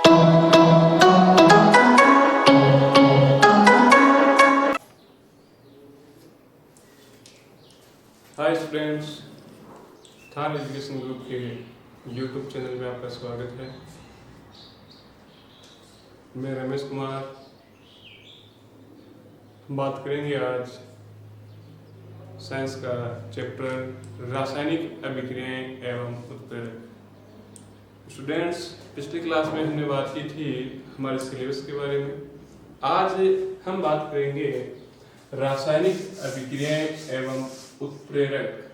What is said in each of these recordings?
Hi students, Thar education group के YouTube channel में आपका स्वागत है। मैं रमेश कुमार। बात करेंगे आज साइंस का चैप्टर रासायनिक अभिक्रियाएं एवं उत्प्रेरक। स्टूडेंट्स, पिछली क्लास में हमने बात की थी हमारे सिलेबस के बारे में। आज हम बात करेंगे रासायनिक अभिक्रियाएं एवं उत्प्रेरक।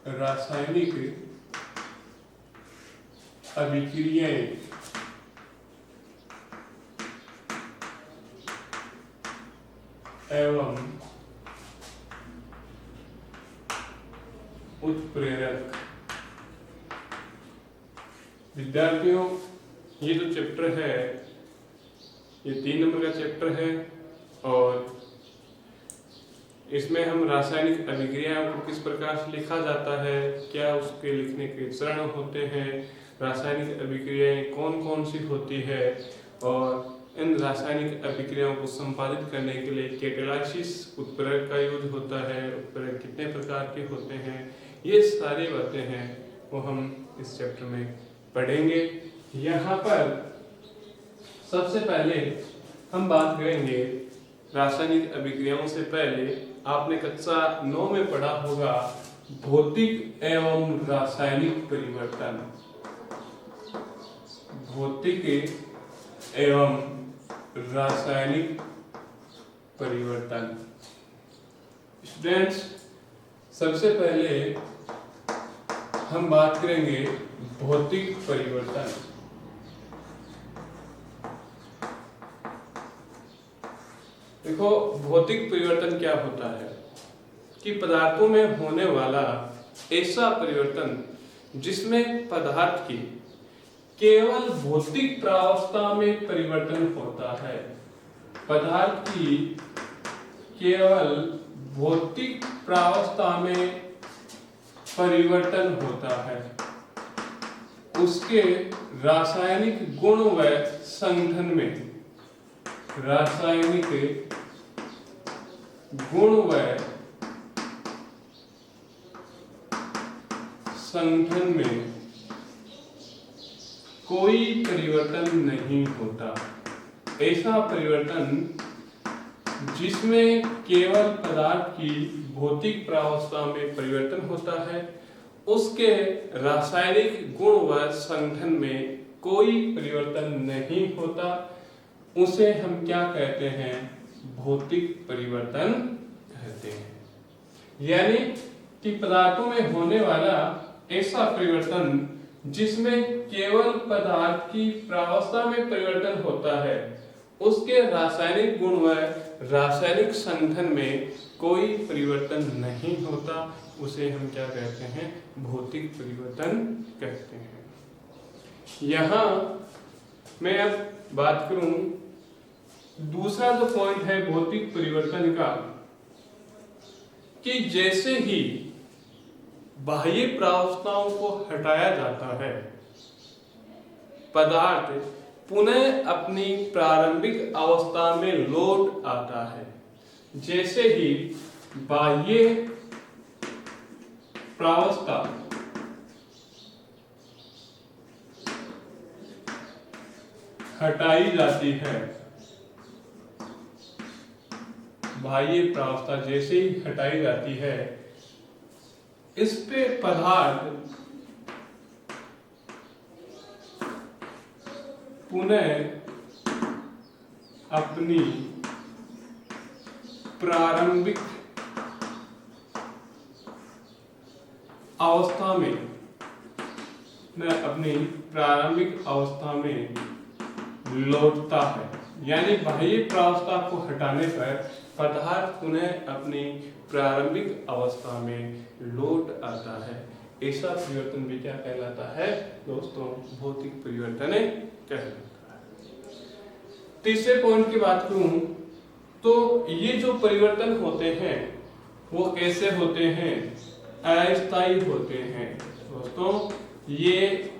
रासायनिक अभिक्रियाएं एवं उत्प्रेरक। विद्यार्थियों, ये जो चैप्टर है ये 3 नंबर का चैप्टर है और इसमें हम रासायनिक अभिक्रियाओं को किस प्रकार से लिखा जाता है, क्या उसके लिखने के चरण होते हैं, रासायनिक अभिक्रियाएं कौन कौन सी होती है और इन रासायनिक अभिक्रियाओं को संपादित करने के लिए कैटालाइसिस उत्प्रेरक का यूज होता है, उत्प्रेरक कितने प्रकार के होते हैं, ये सारी बातें हैं वो हम इस चैप्टर में पढ़ेंगे। यहाँ पर सबसे पहले हम बात करेंगे रासायनिक अभिक्रियाओं से पहले आपने कक्षा 9 में पढ़ा होगा भौतिक एवं रासायनिक परिवर्तन। भौतिक एवं रासायनिक परिवर्तन। स्टूडेंट्स, सबसे पहले हम बात करेंगे भौतिक परिवर्तन। देखो, भौतिक परिवर्तन क्या होता है कि पदार्थों में होने वाला ऐसा परिवर्तन जिसमें पदार्थ की केवल भौतिक प्रावस्था में परिवर्तन होता है। पदार्थ की केवल भौतिक प्रावस्था में परिवर्तन होता है, उसके रासायनिक गुण व संगठन में, रासायनिक गुण व संगठन में कोई परिवर्तन नहीं होता। ऐसा परिवर्तन जिसमें केवल पदार्थ की भौतिक प्रावस्था में परिवर्तन होता है, उसके रासायनिक गुण व संगठन में कोई परिवर्तन नहीं होता, उसे हम क्या कहते हैं? भौतिक परिवर्तन कहते हैं। यानी कि पदार्थों में होने वाला ऐसा परिवर्तन जिसमें केवल पदार्थ की प्रावस्था में परिवर्तन होता है, उसके रासायनिक गुण व रासायनिक संगठन में कोई परिवर्तन नहीं होता, उसे हम क्या कहते हैं? भौतिक परिवर्तन कहते हैं। यहाँ मैं अब बात करूं दूसरा जो पॉइंट है भौतिक परिवर्तन का, कि जैसे ही बाह्य प्रावस्थाओं को हटाया जाता है, पदार्थ पुनः अपनी प्रारंभिक अवस्था में लौट आता है। जैसे ही बाह्य प्रावस्था हटाई जाती है, बाह्य प्रावस्था जैसे ही हटाई जाती है, इस पे पदार्थ पुनः अपनी प्रारंभिक अवस्था में लौटता है। यानी बाह्य प्रावस्था को हटाने पर पदार्थ पुनः अपनी प्रारंभिक अवस्था में लौट आता है। ऐसा परिवर्तन भी क्या कहलाता है दोस्तों? भौतिक परिवर्तन कहलाता है। तीसरे पॉइंट की बात करूं तो ये जो परिवर्तन होते हैं वो कैसे होते हैं? अस्थायी होते हैं दोस्तों। ये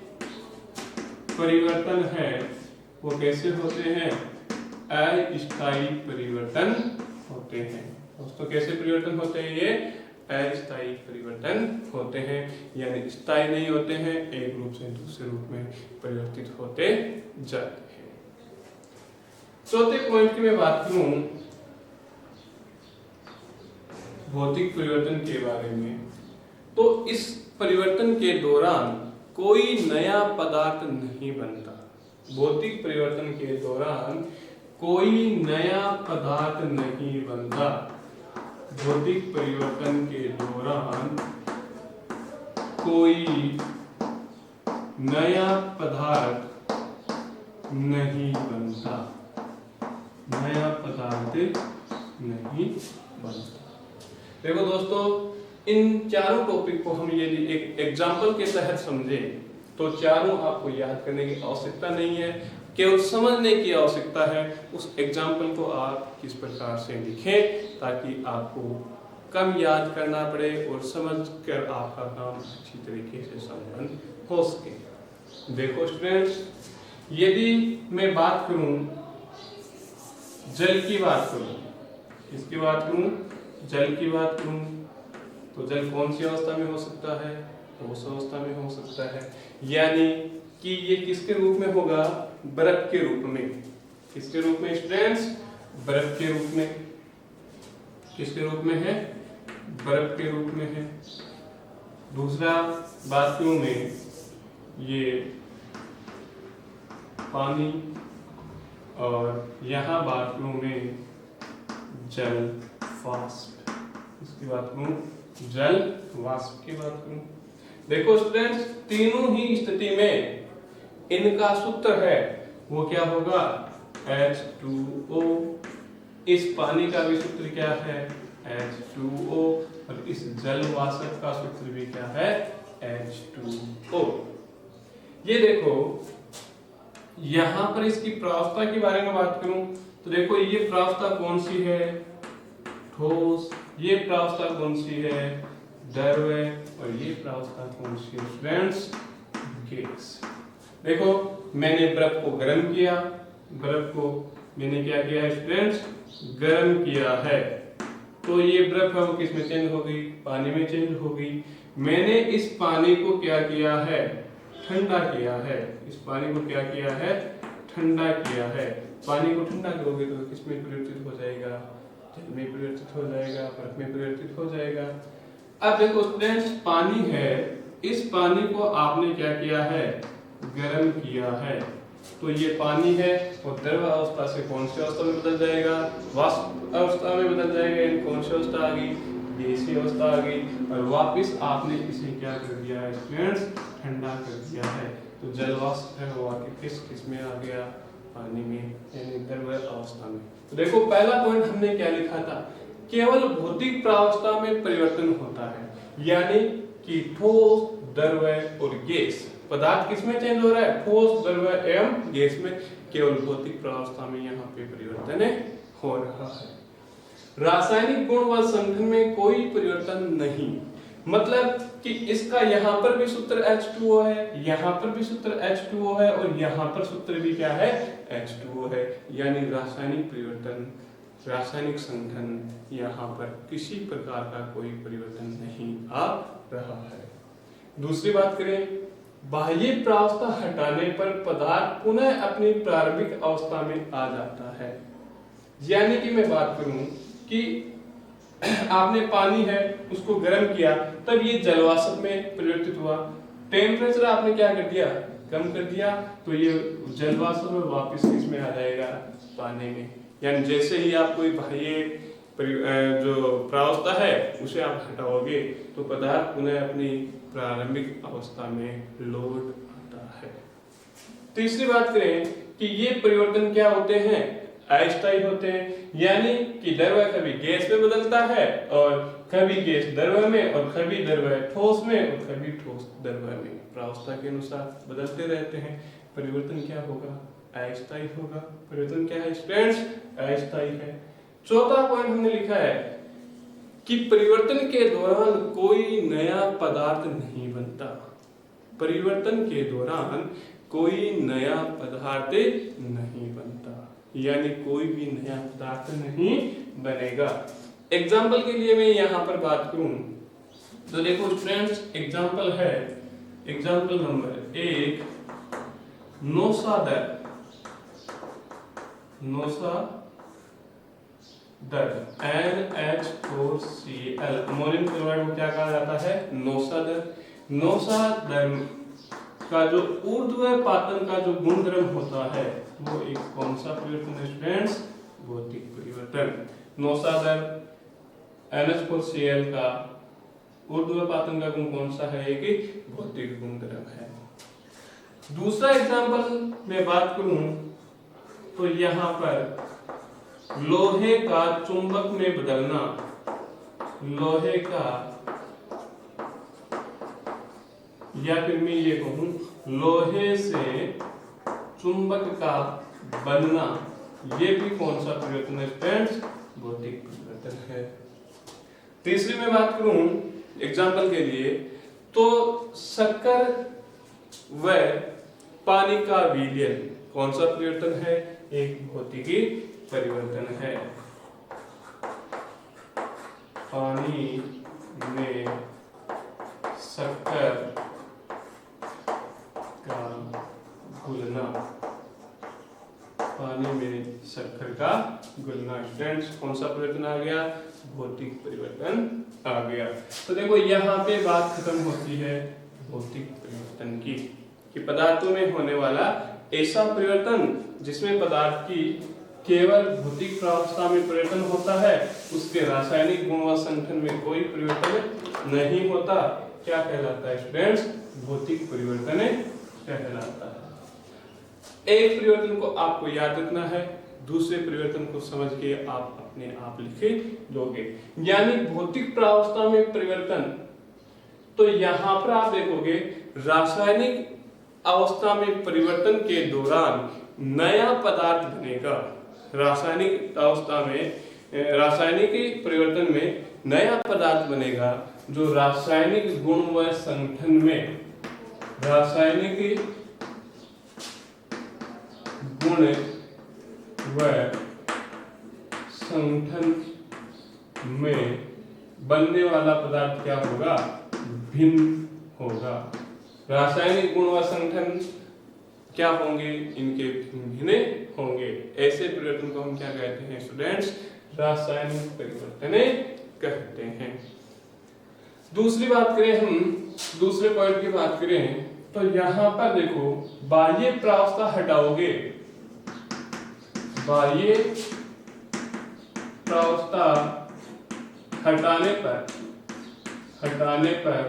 परिवर्तन है वो कैसे होते हैं? अस्थायी परिवर्तन होते हैं। दोस्तों कैसे परिवर्तन होते हैं? ये अस्थायी परिवर्तन होते हैं, यानी स्थायी नहीं होते हैं, एक रूप से दूसरे रूप में परिवर्तित होते जाते हैं। चौथे पॉइंट की मैं बात करूं भौतिक परिवर्तन के बारे में, तो इस परिवर्तन के दौरान कोई नया पदार्थ नहीं बनता। भौतिक परिवर्तन के दौरान कोई नया पदार्थ नहीं बनता। भौतिक परिवर्तन के दौरान कोई नया पदार्थ नहीं बनता। नया पदार्थ नहीं बनता। देखो दोस्तों, इन चारों टॉपिक को हम यदि एक एग्जाम्पल के तहत समझे तो चारों आपको याद करने की आवश्यकता नहीं है, केवल समझने की आवश्यकता है। उस एग्जाम्पल को आप किस प्रकार से लिखें ताकि आपको कम याद करना पड़े और समझ कर आपका काम अच्छी तरीके से संपन्न हो सके। देखो स्टूडेंट्स, यदि मैं बात करूं जल की बात करूं, किसकी बात करूं? जल की बात करूं तो जल कौन सी अवस्था में हो सकता है? ठोस अवस्था में हो सकता है, यानी कि ये किसके रूप में होगा? बर्फ के रूप में। किसके रूप में स्टूडेंट्स? बर्फ के रूप में। किसके रूप में है? बर्फ के रूप में है। दूसरा बात करूं मैं ये पानी, और यहां बात करूं मैं जल वाष्प। इसकी बात करूं जल वाष्प की बात करूं। देखो स्टूडेंट्स, तीनों ही स्थिति में इनका सूत्र है वो क्या होगा? H2O। इस पानी का भी सूत्र क्या है? H2O। और इस जल वाष्प का सूत्र भी क्या है? H2O। ये देखो, यहां पर इसकी प्रावस्था के बारे में बात करूं तो देखो ये प्रावस्था कौन सी है? ठोस। ये प्रावस्था कौन सी है? द्रव्य। और ये प्रावस्था कौन सी है फ्रेंड्स? गैस। देखो, मैंने बर्फ को गर्म किया, बर्फ को मैंने क्या किया है स्टूडेंट्स? गर्म किया है, तो ये बर्फ है वो किस में चेंज हो गई? पानी में चेंज हो गई। मैंने इस पानी को क्या किया है? ठंडा किया है। इस पानी को क्या किया है? ठंडा किया है। पानी को ठंडा करोगे तो किसमें परिवर्तित हो जाएगा? जल में परिवर्तित हो जाएगा, बर्फ में परिवर्तित हो जाएगा। अब देखो स्टूडेंट्स, पानी है, इस पानी को आपने क्या किया है? गर्म किया है, तो ये पानी है और द्रव अवस्था से कौन सी अवस्था में बदल जाएगा? वाष्प अवस्था में बदल जाएगा। यानी कौन सी अवस्था आ गई? गैसीय अवस्था आ गई। और वापस आपने इसे क्या कर दिया है स्टूडेंट्स? ठंडा कर दिया है। तो जल वाष्प है वो आके किस में आ गया? पानी में, यानी द्रव अवस्था में। तो देखो, पहला पॉइंट हमने क्या लिखा था? केवल भौतिक प्रावस्था में परिवर्तन होता है, यानी कि ठोस, द्रव्य और गैस। पदार्थ किसमें चेंज हो रहा है? ठोस, द्रव्य एवं गैस में। केवल भौतिक प्रावस्था में यहाँ पे परिवर्तन हो रहा है। रासायनिक गुण व संघन में कोई परिवर्तन नहीं। मतलब कि इसका यहाँ पर भी सूत्र H2O है, यहाँ पर भी सूत्र H2O है, और यहाँ पर सूत्र भी क्या है? H2O है। यानी रासायनिक परिवर्तन, रासायनिक संघन, यहाँ पर किसी प्रकार का कोई परिवर्तन नहीं आ रहा है। दूसरी बात करें, बाह्य प्रावस्था हटाने पर पदार्थ पुनः अपनी प्रारंभिक अवस्था में आ जाता है। यानी कि मैं बात करूं कि आपने पानी है उसको गर्म किया, तब ये जलवाष्प में परिवर्तित हुआ। टेम्परेचर आपने क्या कर दिया? कम कर दिया, तो ये जलवाष्प में वापस किसमें आ जाएगा? पानी में। यानी जैसे ही आप कोई बाह्य जो प्रावस्था है उसे आप हटाओगे तो पदार्थ पुनः अपनी प्रारंभिक अवस्था में लौट आता है। तीसरी बात करें कि ये परिवर्तन क्या होते हैं? अस्थायी होते हैं। यानी कि द्रव्य कभी गैस में बदलता है, और कभी गैस द्रव्य में, और कभी द्रव्य ठोस में, और कभी ठोस द्रव्य में। प्रावस्था के अनुसार बदलते रहते हैं। परिवर्तन क्या होगा? अस्थायी होगा। परिवर्तन क्या है स्टूडेंट्स? अस्थायी है। चौथा पॉइंट हमने लिखा है कि परिवर्तन के दौरान कोई नया पदार्थ नहीं बनता। परिवर्तन के दौरान कोई नया पदार्थ नहीं बनता, यानी कोई भी नया पदार्थ नहीं बनेगा। एग्जाम्पल के लिए मैं यहाँ पर बात करूं तो देखो स्टूडेंट्स, एग्जाम्पल है, example number 1, नौशादर NH4Cl ammonium chloride को क्या कहा जाता है? नौशादर। नौशादर का जो ऊर्ध्वपातन का जो गुणधर्म होता है वो एक कौन सा परिवर्तन है स्टूडेंट्स? भौतिक परिवर्तन। नौशादर NH4Cl का ऊर्ध्वपातन का गुण कौन सा है? एक भौतिक गुणधर्म है। दूसरा एग्जांपल मैं बात करूं तो यहाँ पर लोहे का चुंबक में बदलना, लोहे का, या फिर मैं ये कहूं लोहे से चुंबक का बनना, ये भी कौन सा परिवर्तन है फ्रेंड्स? भौतिक परिवर्तन है। तीसरी में बात करूं एग्जाम्पल के लिए तो शक्कर व पानी का विलयन कौन सा परिवर्तन है? एक भौतिकी परिवर्तन है। पानी में शक्कर का घुलना, पानी में शक्कर का घुलना स्टूडेंट्स कौन सा परिवर्तन आ गया? भौतिक परिवर्तन आ गया। तो देखो यहाँ पे बात खत्म होती है भौतिक परिवर्तन की, कि पदार्थों में होने वाला ऐसा परिवर्तन जिसमें पदार्थ की केवल भौतिक प्रावस्था में परिवर्तन होता है, उसके रासायनिक गुण व संगठन में कोई परिवर्तन नहीं होता, क्या कहलाता है स्टूडेंट्स? भौतिक परिवर्तन कहलाता है। एक परिवर्तन को आपको याद रखना है, दूसरे परिवर्तन को समझ के आप अपने आप लिखे लोगे। यानी भौतिक प्रावस्था में परिवर्तन, तो यहाँ पर आप देखोगे रासायनिक अवस्था में परिवर्तन के दौरान नया पदार्थ बनेगा। रासायनिक अवस्था में, रासायनिक परिवर्तन में नया पदार्थ बनेगा जो रासायनिक गुण व संगठन में, रासायनिक गुण व संगठन में बनने वाला पदार्थ क्या होगा? भिन्न होगा। रासायनिक गुण व संगठन क्या होंगे? इनके भिन्न होंगे। ऐसे परिवर्तन को हम क्या कहते हैं स्टूडेंट्स? रासायनिक परिवर्तन कहते हैं। दूसरी बात करें, हम दूसरे पॉइंट की बात करें तो यहाँ पर देखो बाह्य प्रावस्था हटाओगे, बाह्य प्रावस्था हटाने पर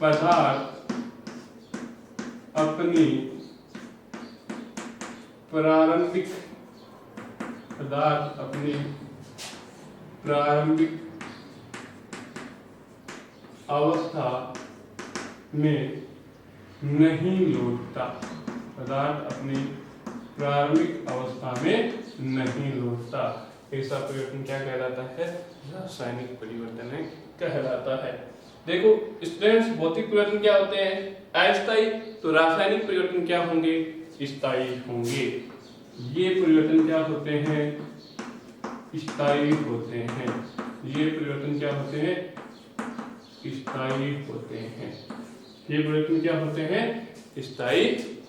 पदार्थ अपनी प्रारंभिक अवस्था में नहीं लौटता, पदार्थ अपनी प्रारंभिक अवस्था में नहीं लौटता। ऐसा परिवर्तन क्या कहलाता है? रासायनिक परिवर्तन कहलाता है। देखो स्टूडेंट्स, भौतिक परिवर्तन क्या होते हैं? अस्थायी। तो रासायनिक परिवर्तन क्या होंगे? स्थायी होंगे। ये परिवर्तन क्या होते हैं? स्थायी होते हैं। ये परिवर्तन क्या होते हैं? स्थायी होते हैं। ये परिवर्तन क्या होते हैं? स्थायी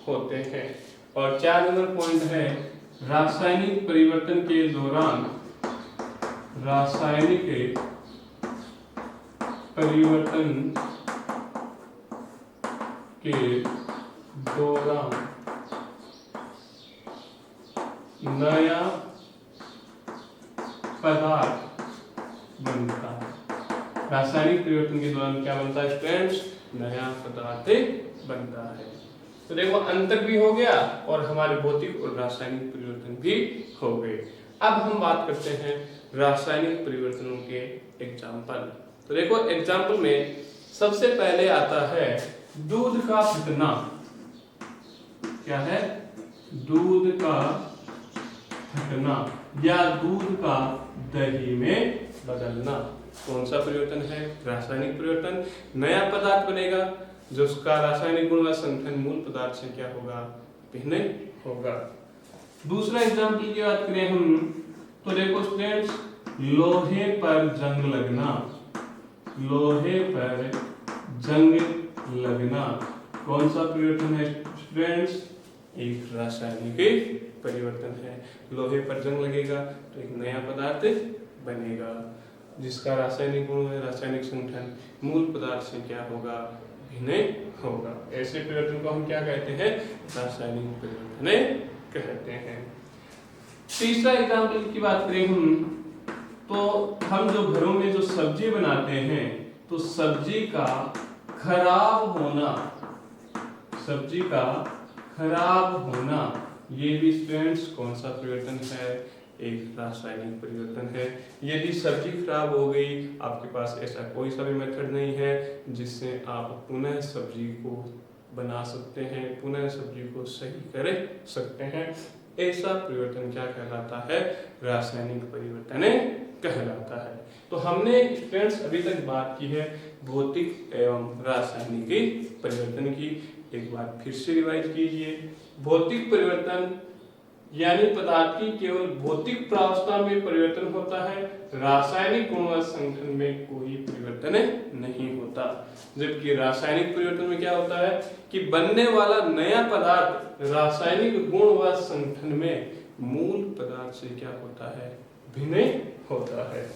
होते हैं। और 4 नंबर पॉइंट है रासायनिक परिवर्तन के दौरान, रासायनिक परिवर्तन के दौरान नया पदार्थ बनता है। रासायनिक परिवर्तन के दौरान क्या बनता है स्टूडेंट्स? नया पदार्थ बनता है। तो देखो अंतर भी हो गया और हमारे भौतिक और रासायनिक परिवर्तन भी हो गए। अब हम बात करते हैं रासायनिक परिवर्तनों के एग्जाम्पल। तो देखो एग्जाम्पल में सबसे पहले आता है दूध का फटना। क्या है? दूध का फटना या दूध का दही में बदलना। कौन सा परिवर्तन है? रासायनिक परिवर्तन। नया पदार्थ बनेगा जो उसका रासायनिक गुण व संगठन मूल पदार्थ से क्या होगा, भिन्न होगा। दूसरा एग्जाम्पल की बात करें हम तो देखो स्टूडेंट्स, लोहे पर जंग लगना, लोहे पर जंग लगना कौन सा परिवर्तन है स्टूडेंट्स, एक रासायनिक परिवर्तन है। लोहे पर जंग लगेगा तो एक नया पदार्थ बनेगा जिसका रासायनिक गुण है, रासायनिक संगठन मूल पदार्थ से क्या होगा, भिन्न होगा। ऐसे परिवर्तन को हम क्या कहते हैं, रासायनिक परिवर्तन कहते हैं। तीसरा एग्जाम्पल की बात करें हम तो हम जो घरों में जो सब्जी बनाते हैं तो सब्जी का खराब होना, सब्जी का खराब होना ये भी स्टूडेंट्स कौन सा परिवर्तन है, एक रासायनिक परिवर्तन है। यदि सब्जी खराब हो गई, आपके पास ऐसा कोई सा भी मेथड नहीं है जिससे आप पुनः सब्जी को बना सकते हैं, पुनः सब्जी को सही कर सकते हैं, ऐसा परिवर्तन क्या कहलाता है, रासायनिक परिवर्तन कहलाता है। तो हमने स्टूडेंट्स अभी तक बात की है भौतिक एवं रासायनिक परिवर्तन की। एक बार फिर से रिवाइज कीजिए। भौतिक परिवर्तन यानी पदार्थ की केवल भौतिक प्रावस्था में परिवर्तन होता है, रासायनिक गुण व संगठन में कोई परिवर्तन नहीं होता। जबकि रासायनिक परिवर्तन में क्या होता है कि बनने वाला नया पदार्थ रासायनिक गुण व संगठन में मूल पदार्थ से क्या होता है, भिन्न होता है।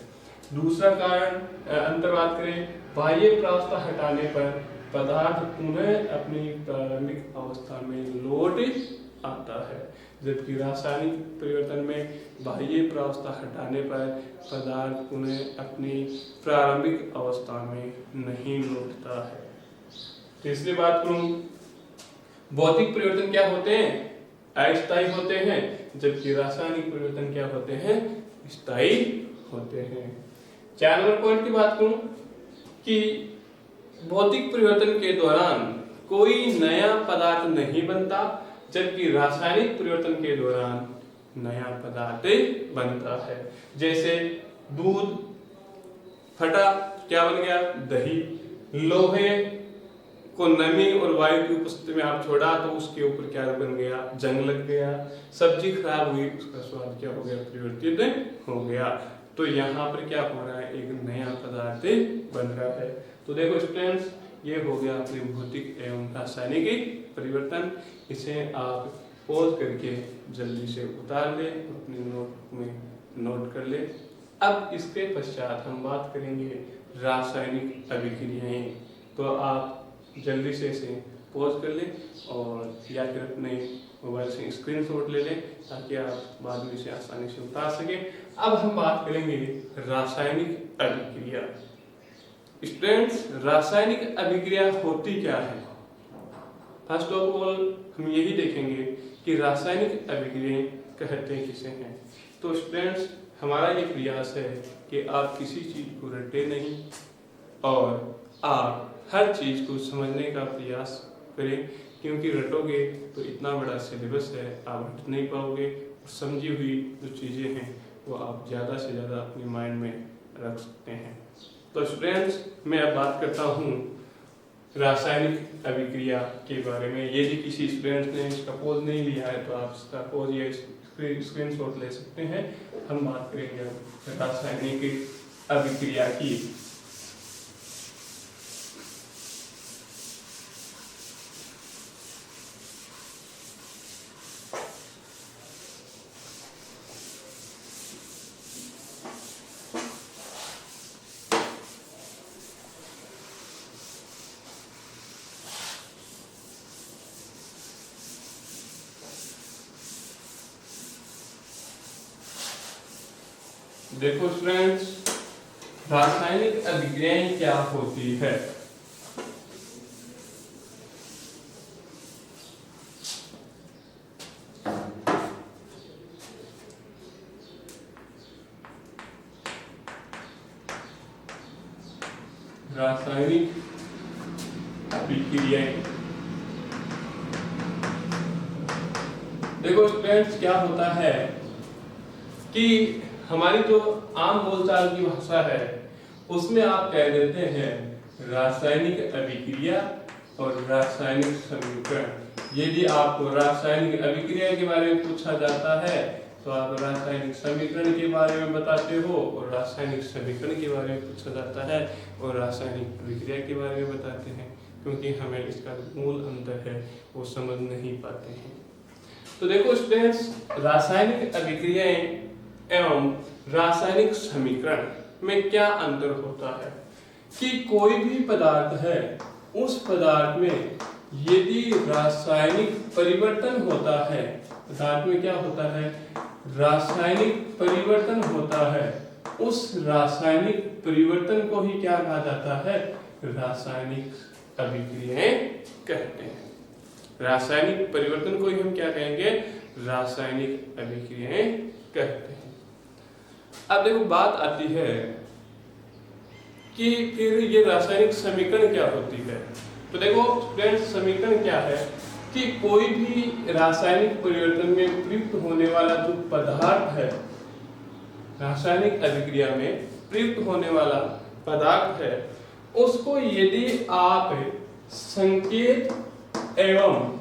दूसरा कारण अंतर बात करें, बाह्य प्रावस्था हटाने पर पदार्थ पुनः अपनी प्रारंभिक अवस्था में लौट आता है, जबकि रासायनिक परिवर्तन में बाह्य प्रावस्था हटाने पर पदार्थ पुनः अपनी प्रारंभिक अवस्था में नहीं लौटता है। तीसरी बात करूं, भौतिक परिवर्तन क्या होते हैं, अस्थायी होते हैं, जबकि रासायनिक परिवर्तन क्या होते हैं, स्थायी होते हैं। 4 नंबर पॉइंट की बात करूं कि भौतिक परिवर्तन के दौरान कोई नया पदार्थ नहीं बनता, जबकि रासायनिक परिवर्तन के दौरान नया पदार्थ बनता है। जैसे दूध फटा, क्या बन गया, दही। लोहे को नमी और वायु की उपस्थिति में आप छोड़ा तो उसके ऊपर क्या बन गया, जंग लग गया। सब्जी खराब हुई, उसका स्वाद क्या हो गया, परिवर्तित हो गया। तो यहाँ पर क्या हो रहा है, एक नया पदार्थ बन रहा है। तो देखो स्टूडेंट्स, ये हो गया अपने भौतिक एवं रासायनिक परिवर्तन। इसे आप पॉज करके जल्दी से उतार ले, अपने नोट में नोट कर ले। अब इसके पश्चात हम बात करेंगे रासायनिक अभिक्रियाएं। तो आप जल्दी से इसे पॉज कर ले और या फिर अपने मोबाइल से स्क्रीनशॉट ले लें ताकि आप बाद में इसे आसानी से उतार सकें। अब हम बात करेंगे रासायनिक अभिक्रिया। स्टूडेंट्स, रासायनिक अभिक्रिया होती क्या है? फर्स्ट ऑफ ऑल हम यही देखेंगे कि रासायनिक अभिक्रियाएं कहते किसे हैं। तो स्टूडेंट्स, हमारा ये प्रयास है कि आप किसी चीज को रटे नहीं और आप हर चीज को समझने का प्रयास करें, क्योंकि रटोगे तो इतना बड़ा सिलेबस है, आप रट नहीं पाओगे। समझी हुई जो चीजें हैं वो आप ज़्यादा से ज़्यादा अपने माइंड में रख सकते हैं। तो स्टूडेंट्स, मैं अब बात करता हूँ रासायनिक अभिक्रिया के बारे में। यदि किसी स्टूडेंट ने इसका पोज नहीं लिया है तो आप इसका पोज या स्क्रीनशॉट ले सकते हैं। हम बात करेंगे रासायनिक अभिक्रिया की। देखो स्टूडेंट्स, रासायनिक अभिक्रियाएं क्या होती है। रासायनिक अभिक्रियाएं, देखो स्टूडेंट्स, क्या होता है कि हमारी जो आम बोलचाल की भाषा है उसमें आप कह देते हैं रासायनिक अभिक्रिया और रासायनिक समीकरण। यदि आपको रासायनिक अभिक्रिया के बारे में पूछा जाता है तो आप रासायनिक समीकरण के बारे में बताते हो, और रासायनिक समीकरण के बारे में पूछा जाता है और रासायनिक अभिक्रिया के बारे में बताते हैं, क्योंकि हमें इसका मूल अंतर है वो समझ नहीं पाते हैं। तो देखो स्टूडेंट्स, रासायनिक अभिक्रियाएं एवं रासायनिक समीकरण में क्या अंतर होता है कि कोई भी पदार्थ है, उस पदार्थ में यदि रासायनिक परिवर्तन होता है, पदार्थ में क्या होता है, रासायनिक परिवर्तन होता है, उस रासायनिक परिवर्तन को ही क्या कहा जाता है, रासायनिक अभिक्रियाएं कहते हैं। रासायनिक परिवर्तन को ही हम क्या कहेंगे, रासायनिक अभिक्रियाएं कहते हैं। अब देखो बात आती है कि फिर ये रासायनिक समीकरण क्या होती है। तो देखो फ्रेंड्स, समीकरण क्या है कि कोई भी रासायनिक परिवर्तन में प्रयुक्त होने वाला जो पदार्थ है, रासायनिक अभिक्रिया में प्रयुक्त होने वाला पदार्थ है, उसको यदि आप संकेत एवं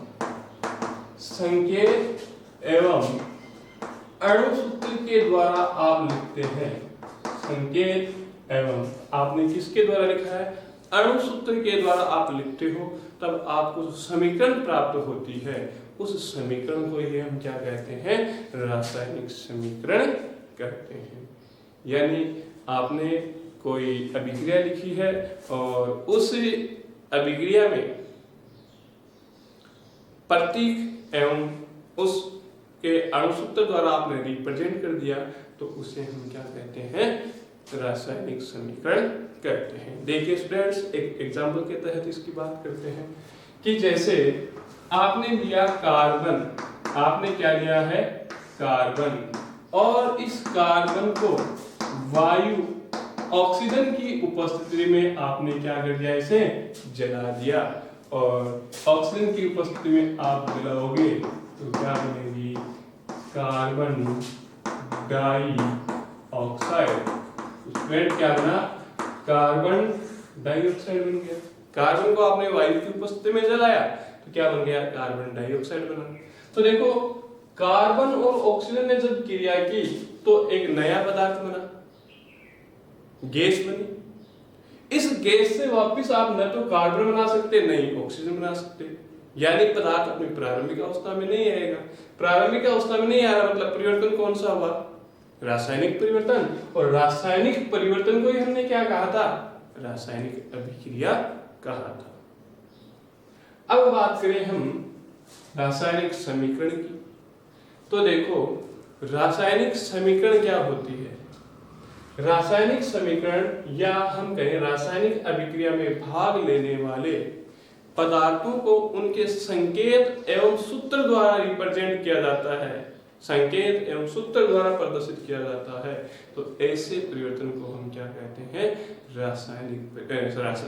अणु सूत्र के द्वारा आप लिखते हैं, संकेत एवं आपने किसके द्वारा लिखा है, अणु सूत्र के द्वारा आप लिखते हो, तब आपको समीकरण प्राप्त होती है, उस समीकरण को ही हम क्या कहते हैं, रासायनिक समीकरण कहते हैं। यानी आपने कोई अभिक्रिया लिखी है और उस अभिक्रिया में प्रतीक एवं उसके अणुसूत्र द्वारा आपने रिप्रेजेंट कर दिया, तो उसे हम क्या कहते हैं, रासायनिक समीकरण कहते हैं। देखिए स्टूडेंट्स, एक एग्जांपल के तहत इसकी बात करते हैं कि जैसे आपने लिया कार्बन, आपने क्या लिया है, कार्बन, और इस कार्बन को वायु ऑक्सीजन की उपस्थिति में आपने क्या कर दिया, इसे जला दिया, और ऑक्सीजन की उपस्थिति में आप जलाओगे तो क्या बनेगी, कार्बन डाई ऑक्साइड। स्टूडेंट क्या बना, कार्बन डाइऑक्साइड बन गया। कार्बन को आपने वायु की उपस्थिति में जलाया तो क्या बन गया, कार्बन डाइऑक्साइड बना। तो देखो कार्बन और ऑक्सीजन ने जब क्रिया की तो एक नया पदार्थ बना, गैस बनी। इस गैस से वापस आप न तो कार्बन बना सकते, नहीं ऑक्सीजन बना सकते, यानी पदार्थ अपनी प्रारंभिक अवस्था में नहीं आएगा। प्रारंभिक अवस्था में नहीं आ रहा मतलब परिवर्तन कौन सा हुआ, रासायनिक परिवर्तन, और रासायनिक परिवर्तन को ही हमने क्या कहा था, रासायनिक अभिक्रिया कहा था। अब बात करें हम रासायनिक समीकरण की, तो देखो रासायनिक समीकरण क्या होती है। रासायनिक समीकरण या हम कहें रासायनिक अभिक्रिया में भाग लेने वाले पदार्थों को उनके संकेत एवं सूत्र द्वारा रिप्रेजेंट किया जाता है, संकेत एवं सूत्र द्वारा प्रदर्शित किया जाता है। तो ऐसे परिवर्तन को हम क्या कहते हैं,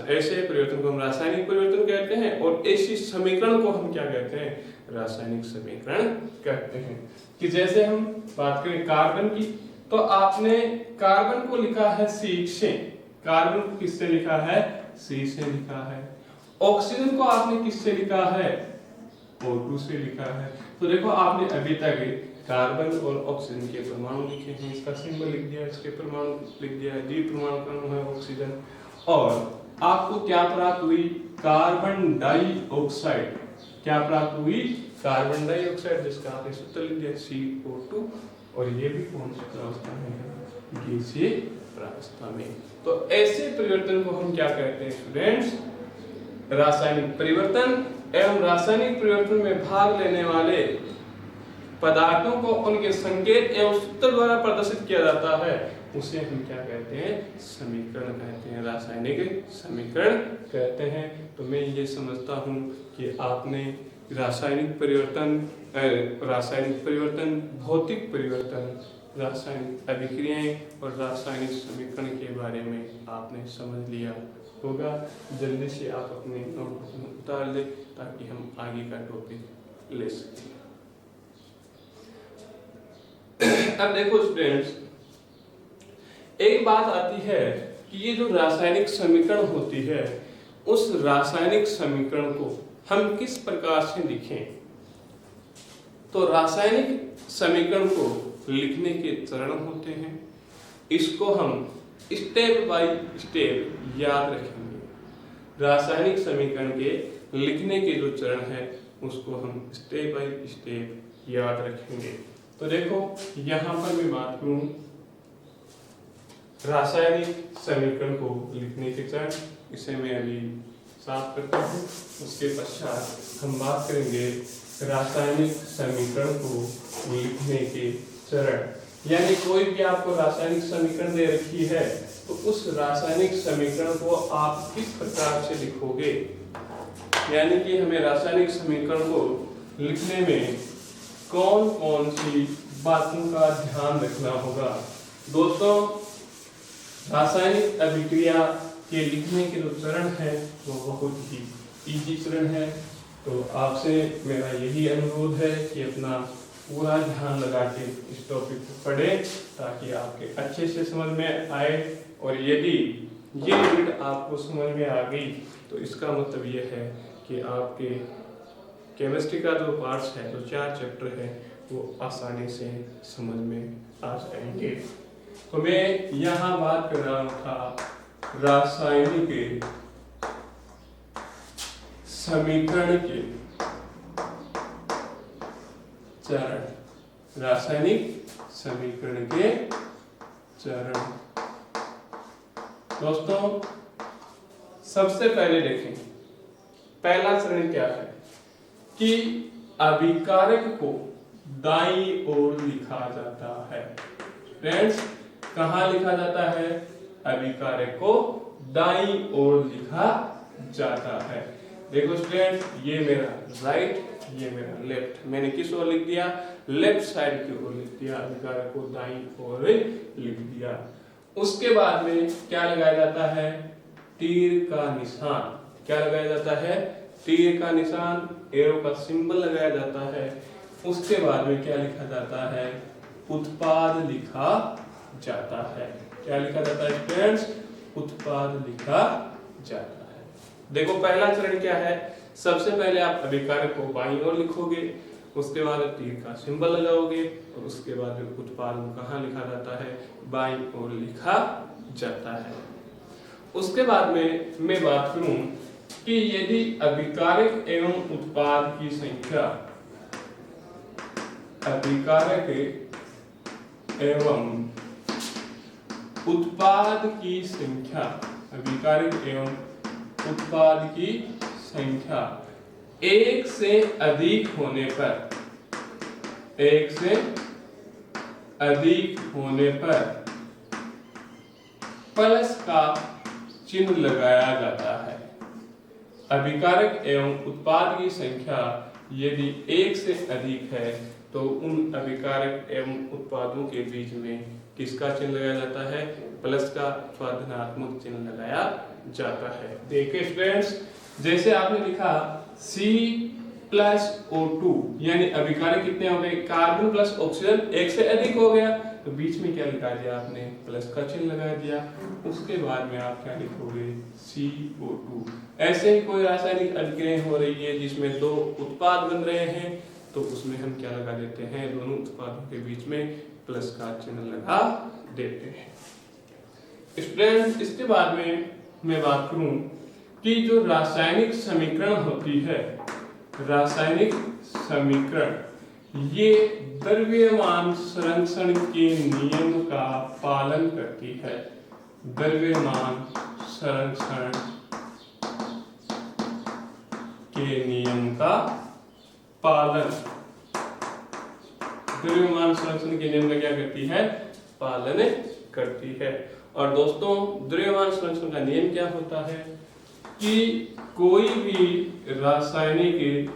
ऐसे परिवर्तन को हम रासायनिक परिवर्तन कहते हैं, और ऐसी समीकरण को हम क्या कहते हैं, रासायनिक समीकरण कहते हैं। कि जैसे हम बात करें कार्बन की, तो आपने कार्बन को लिखा है C से, कार्बन को किससे लिखा है, C से लिखा है। ऑक्सीजन को आपने किससे लिखा है, O2 से लिखा है। तो देखो आपने अभी तक कार्बन और ऑक्सीजन के परमाणु लिखे हैं, इसका सिंबल लिख दिया, इसके परमाणु लिख दिया, द्विपरमाणु अणु है ऑक्सीजन, और आपको क्या प्राप्त हुई, कार्बन डाइऑक्साइड। क्या प्राप्त हुई, कार्बन डाइऑक्साइड, जिसका आपने सूत्र लिख दिया CO2, और ये भी कौन सी प्रावस्था में है, गैसीय प्रावस्था में। तो ऐसे परिवर्तन को हम क्या कहते हैं स्टूडेंट्स, रासायनिक परिवर्तन एवं रासायनिक परिवर्तन में भाग लेने वाले पदार्थों को उनके संकेत एवं सूत्र द्वारा प्रदर्शित किया जाता है, उसे हम क्या कहते हैं, समीकरण कहते हैं, रासायनिक समीकरण कहते हैं। तो मैं ये समझता हूँ कि आपने रासायनिक परिवर्तन, भौतिक परिवर्तन, रासायनिक अभिक्रियाएं और रासायनिक समीकरण के बारे में आपने समझ लिया होगा। जल्दी से आप अपने नोट उतार लें ताकि हम आगे का टॉपिक ले सकें। अब देखो स्टूडेंट्स, एक बात आती है कि ये जो रासायनिक समीकरण होती है उस रासायनिक समीकरण को हम किस प्रकार से लिखें। तो रासायनिक समीकरण को लिखने के चरण होते हैं, इसको हम स्टेप बाय स्टेप याद रखेंगे। रासायनिक समीकरण के लिखने के जो चरण है उसको हम स्टेप बाय स्टेप याद रखेंगे। तो देखो यहाँ पर मैं बात करूं रासायनिक समीकरण को लिखने के चरण, इसे मैं अभी साफ करता हूँ। उसके पश्चात हम बात करेंगे रासायनिक समीकरण को लिखने के चरण। यानी कोई भी आपको रासायनिक समीकरण दे रखी है तो उस रासायनिक समीकरण को आप किस प्रकार से लिखोगे, यानी कि हमें रासायनिक समीकरण को लिखने में कौन कौन सी बातों का ध्यान रखना होगा। दोस्तों, रासायनिक अभिक्रिया के लिखने के जो चरण है वो बहुत ही इजी चरण है। तो आपसे मेरा यही अनुरोध है कि अपना पूरा ध्यान लगा के इस टॉपिक को पढ़ें ताकि आपके अच्छे से समझ में आए। और यदि ये यूनिट आपको समझ में आ गई तो इसका मतलब ये है कि आपके केमिस्ट्री का जो पार्ट्स है, जो 4 चैप्टर है, वो आसानी से समझ में आ जाएंगे। तो मैं यहाँ बात कर रहा था रासायनिक समीकरण के चरण। रासायनिक समीकरण के चरण। दोस्तों, सबसे पहले देखें पहला चरण क्या है कि अभिकारक को दाईं ओर लिखा जाता है। फ्रेंड्स, कहाँ लिखा जाता है? अभिकारक को दाईं ओर लिखा जाता है। देखो स्टूडेंट्स, ये मेरा राइट, ये मेरा लेफ्ट। मैंने किस ओर लिख दिया? लेफ्ट साइड की ओर लिख दिया। अभिकारक को दाईं ओर लिख दिया। उसके बाद में क्या लगाया जाता है? तीर का निशान। क्या लगाया जाता है? तीर का निशान, एरो का सिंबल लगाया जाता है। उसके बाद में क्या लिखा जाता है? उत्पाद लिखा जाता है। क्या लिखा जाता है फ्रेंड्स? उत्पाद लिखा जाता है। देखो पहला चरण क्या है? सबसे पहले आप अभिकारक को बाईं ओर लिखोगे, उसके बाद तीर का सिंबल लगाओगे और उसके बाद उत्पाद कहाँ लिखा जाता है? बाईं ओर लिखा जाता है। उसके बाद में मैं बात करूं कि यदि अभिकारक एवं उत्पाद की संख्या, अभिकारक एवं उत्पाद की संख्या, अभिकारक एवं उत्पाद की संख्या 1 से अधिक होने पर, 1 से अधिक होने पर प्लस का चिन्ह लगाया जाता है। अभिकारक एवं उत्पाद की संख्या यदि 1 से अधिक है तो उन अभिकारक एवं उत्पादों के बीच में किसका चिन्ह लगाया जाता है? प्लस का अथवा धनात्मक चिन्ह लगाया जाता है। देखिए स्टूडेंट्स, जैसे आपने लिखा C+O2, यानी अभिकारक कितने हो गए? कार्बन प्लस ऑक्सीजन 1 से अधिक हो गया, तो बीच में क्या लिखा दिया आपने? प्लस का चिन्ह लगा दिया। उसके बाद में आप क्या लिखोगे? CO2। ऐसे ही कोई रासायनिक अभिक्रिया हो रही है जिसमें 2 उत्पाद बन रहे हैं तो उसमें हम क्या लगा देते हैं? दोनों उत्पादों के बीच में प्लस का चिन्ह लगा देते हैं। स्टूडेंट, इसके बाद में मैं बात करूं कि जो रासायनिक समीकरण होती है, रासायनिक समीकरण, ये द्रव्यमान संरक्षण के नियम का पालन करती है। द्रव्यमान संरक्षण के नियम का पालन, द्रव्यमान संरक्षण के नियम का क्या करती है? पालन करती है। और दोस्तों, द्रव्यमान संरक्षण का नियम क्या होता है कि कोई भी रासायनिक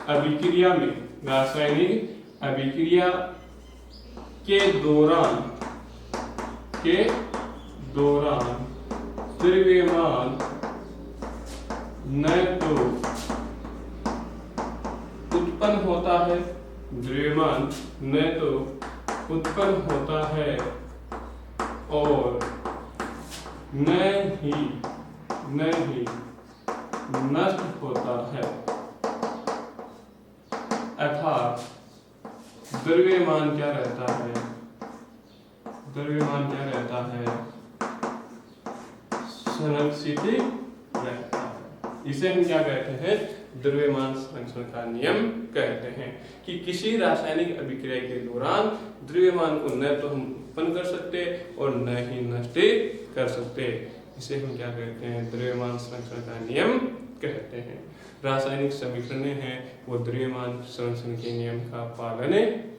अभिक्रिया में, रासायनिक अभिक्रिया के दौरान द्रव्यमान न तो उत्पन्न होता है, द्रव्यमान न तो उत्पन्न होता है और न ही नष्ट होता है, अर्थात द्रव्यमान क्या रहता है, द्रव्यमान क्या रहता है, संरक्षित रहता है। इसे हम क्या कहते हैं, द्रव्यमान संरक्षण का नियम कहते हैं कि किसी रासायनिक अभिक्रिया के दौरान द्रव्यमान को न तो हम उत्पन्न कर सकते और न ही नष्ट कर सकते। इसे हम क्या कहते हैं, द्रव्यमान संरक्षण का नियम कहते हैं। रासायनिक समीकरणें हैं वो द्रव्यमान संरक्षण के नियम का पालन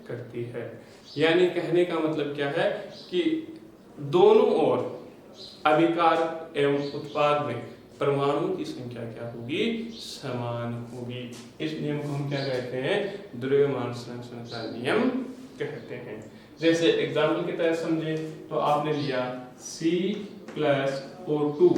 करती है। यानी कहने का मतलब क्या है कि दोनों ओर अभिकार एवं उत्पाद में परमाणु की संख्या क्या होगी, समान होगी। इस नियम को हम क्या कहते हैं, द्रव्यमान संरक्षण का नियम कहते हैं। जैसे एग्जाम्पल की तरह समझे तो आपने लिया C+O2,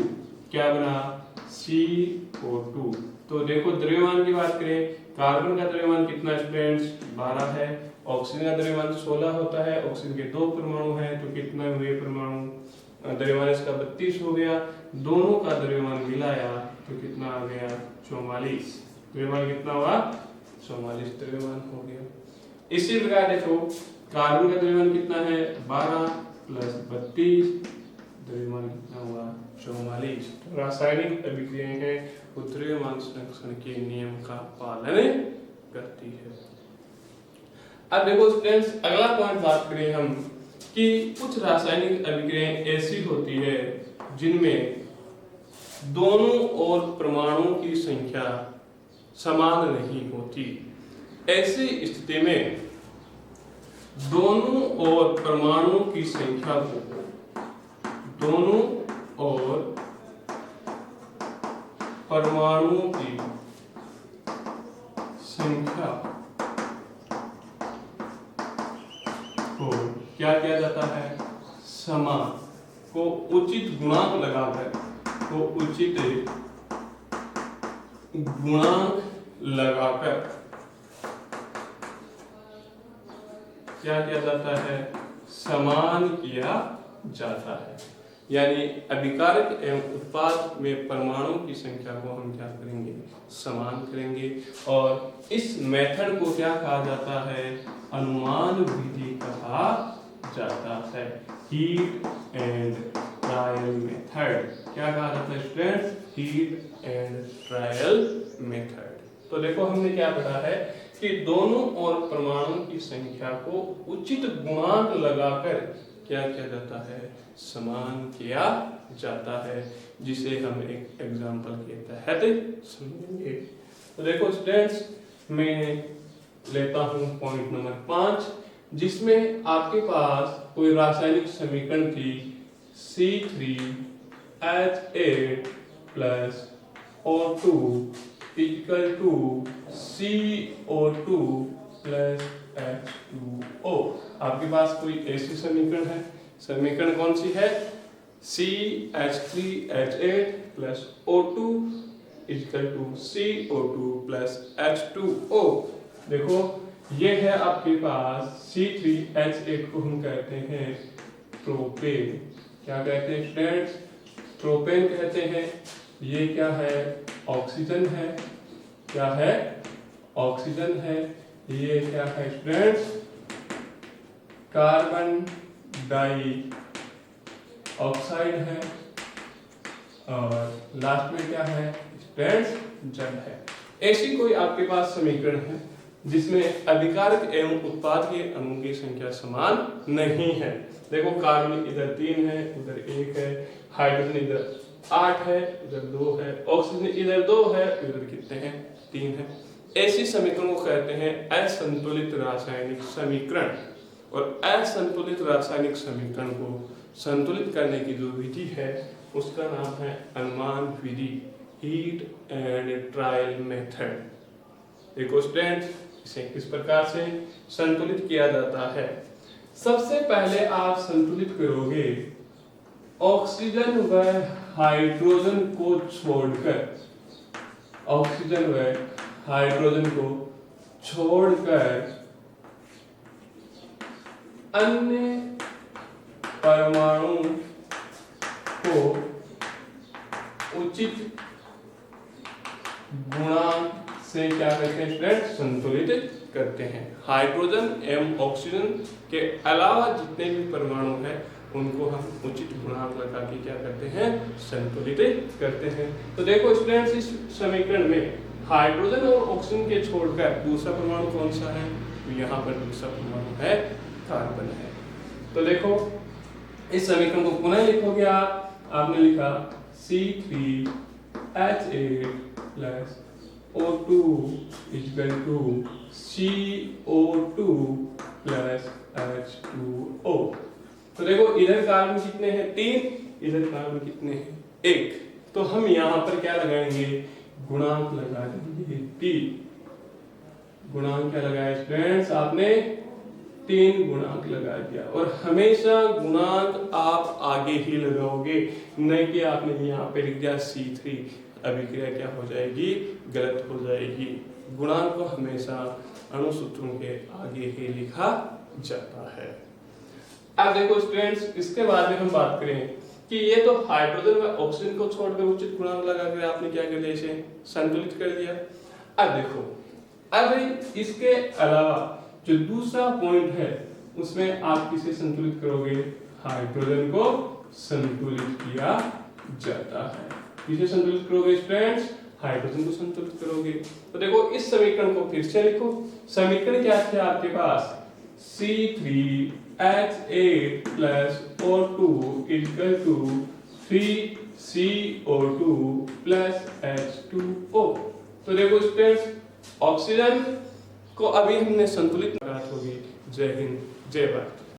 क्या बना, CO2। तो देखो द्रव्यमान की बात करें, कार्बन का द्रव्यमान कितना स्टूडेंट्स, 12 है। ऑक्सीजन का द्रव्यमान 16 होता है। ऑक्सीजन के 2 परमाणु हैं तो कितना हुए परमाणु, द्रव्यमान इसका 32 हो गया। दोनों का द्रव्यमान मिलाया तो कितना आ गया, 44। द्रव्यमान कितना हुआ, 44 द्रव्यमान हो गया। इसी प्रकार देखो कार्बन का द्रव्यमान कितना है, 12 + 32, द्रव्यमान कितना हुआ, 44। रासायनिक अभिक्रियाएं हैं वो द्रव्यमान संरक्षण के नियम का पालन करती है। अब देखो स्टूडेंट्स, अगला पॉइंट बात करें हम कि कुछ रासायनिक अभिक्रियाएं ऐसी होती है जिनमें दोनों ओर परमाणुओं की संख्या समान नहीं होती। ऐसी स्थिति में दोनों ओर परमाणुओं की संख्या को, दोनों ओर परमाणुओं की संख्या को क्या किया जाता है, समान को उचित गुणांक लगाकर, को उचित गुणांक लगाकर क्या किया जाता है, समान किया जाता है। यानी अभिकारक एवं उत्पाद में परमाणुओं की संख्या को हम क्या करेंगे, समान करेंगे। और इस मेथड को क्या कहा जाता है, अनुमान विधि कहा जाता है। हीट एंड ट्रायल मेथड, क्या कहा जाता है students, heat and trial method. तो देखो हमने क्या पढ़ा है कि दोनों ओर परमाणुओं की संख्या को उचित गुणांक लगाकर क्या किया जाता है, समान किया जाता है, जिसे हम एक एग्जांपल के तहत समझेंगे। तो देखो स्टूडेंट्स, मैं लेता हूं पॉइंट नंबर 5, जिसमें आपके पास कोई रासायनिक समीकरण थी C3H8 + O2 = CO2 + H2O। आपके पास कोई ऐसी समीकरण है, समीकरण कौन सी है, CH3H8 + O2 = CO2 + H2O। देखो ये है आपके पास C3H8 को हम कहते हैं प्रोपेन। क्या कहते हैं स्टूडेंट्स, प्रोपेन कहते हैं। ये क्या है, ऑक्सीजन है। क्या है, ऑक्सीजन है। ये क्या है स्टूडेंट्स, कार्बन डाई ऑक्साइड है। और लास्ट में क्या है स्टूडेंट्स, जल है। ऐसी कोई आपके पास समीकरण है जिसमें अभिकारक एवं उत्पाद के अणुओं की संख्या समान नहीं है। देखो कार्बन इधर 3 है, उधर 1 है, हाइड्रोजन इधर 8 है, उधर 2 है, ऑक्सीजन इधर 2 है, उधर कितने हैं, 3 है। ऐसी समीकरण को कहते हैं असंतुलित रासायनिक समीकरण। और असंतुलित रासायनिक समीकरण को संतुलित करने की जो विधि है उसका नाम है अनुमान विधि, हीट एंड ट्रायल मेथड। देखो स्टूडेंट्स, इसे किस प्रकार से संतुलित किया जाता है। सबसे पहले आप संतुलित करोगे ऑक्सीजन व हाइड्रोजन को छोड़कर, ऑक्सीजन व हाइड्रोजन को छोड़कर अन्य परमाणु को उचित गुणांक से क्या करते हैं स्टूडेंट, संतुलित करते हैं। हाइड्रोजन एवं ऑक्सीजन के अलावा जितने भी परमाणु हैं उनको हम उचित गुणांक लगा के क्या करते हैं, संतुलित करते हैं। तो देखो स्टूडेंट्स, इस समीकरण में हाइड्रोजन और ऑक्सीजन के छोड़कर दूसरा परमाणु कौन सा है, तो यहाँ पर दूसरा परमाणु है कार्बन है। तो देखो इस समीकरण को पुनः लिखोगे आपने लिखा C3H8 plus O2 equal to CO2 plus H2O। तो देखो इधर कार्बन कितने हैं, 3, इधर कार्बन कितने हैं, 1। तो हम यहाँ पर क्या लगाएंगे, गुणांक लगा देंगे 3। गुणांक क्या लगाया स्टूडेंट्स, आपने 3 गुणांक लगा दिया। और हमेशा गुणांक आप आगे ही लगाओगे, नहीं कि आपने यहाँ पे लिख दिया C3, अभिक्रिया क्या हो जाएगी, गलत हो जाएगी। गुणांक को हमेशा अणुसूत्रों के आगे ही लिखा जाता है। अब देखो स्टूडेंट्स, इसके बाद में हम बात करें कि ये तो हाइड्रोजन व ऑक्सीजन को छोड़कर उचित गुणांक लगाकर आपने क्या कर दिया, इसे संतुलित कर दिया। अब देखो, अब इसके अलावा जो दूसरा पॉइंट है उसमें आप किसे संतुलित करोगे, हाइड्रोजन को संतुलित किया जाता है। किसे संतुलित करोगे स्टूडेंट्स, हाइड्रोजन को संतुलित करोगे। तो देखो इस समीकरण को फिर से लिखो। समीकरण क्या थे आपके पास, C3H8 plus O2 equal to 3CO2 plus H2O। तो देखो स्टूडेंट्स, ऑक्सीजन को अभी हमने संतुलित होगी। जय हिंद, जय भारत।